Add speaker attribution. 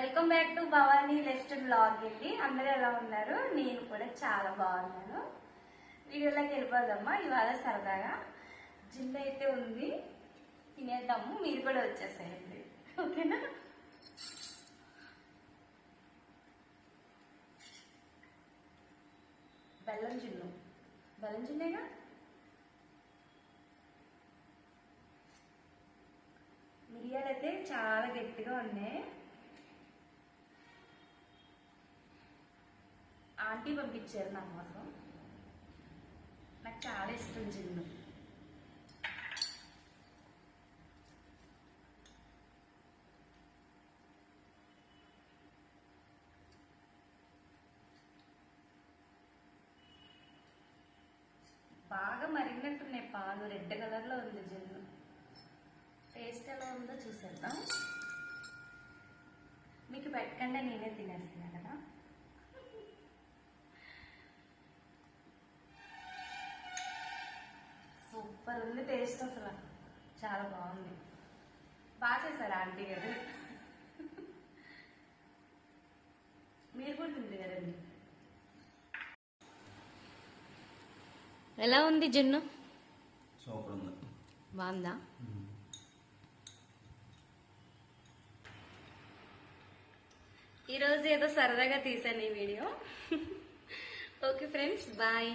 Speaker 1: Welcome back to Bhavani left blog అండి. అందరూ ఎలా ఉన్నారు? నేను కూడా చాలా బాగున్నాను. వీడియోలోకి వెళ్ళిపోదమ్మా. ఇవాళ సరదాగా జిమ్ అయితే ఉంది, తినేద్దాము. మీరు కూడా వచ్చేసేయండి, ఓకేనా? బెల్లం జిన్నేగా. మిరియాలు అయితే చాలా గట్టిగా ఉన్నాయి. ఆంటీ పంపించారు నా కోసం. నాకు చాలా ఇష్టం జిన్ను. బాగా మరిగినట్టున్నాయి పాలు. రెడ్ కలర్లో ఉంది జిన్ను. టేస్ట్ ఎలా ఉందో చూసేద్దాం. మీకు పెట్టకుండా నేనే తినేస్తున్నా కదా. సూపర్ ఉంది టేస్ట్, అసలు చాలా బాగుంది. బాగా చేశారు ఆంటీ గారు. మీరు కూడా తింది కదండి. ఎలా ఉంది జిన్ను?
Speaker 2: సూపర్ ఉంది.
Speaker 1: బాగుందా? ఈరోజు ఏదో సరదాగా తీసాను ఈ వీడియో. Okay friends, bye.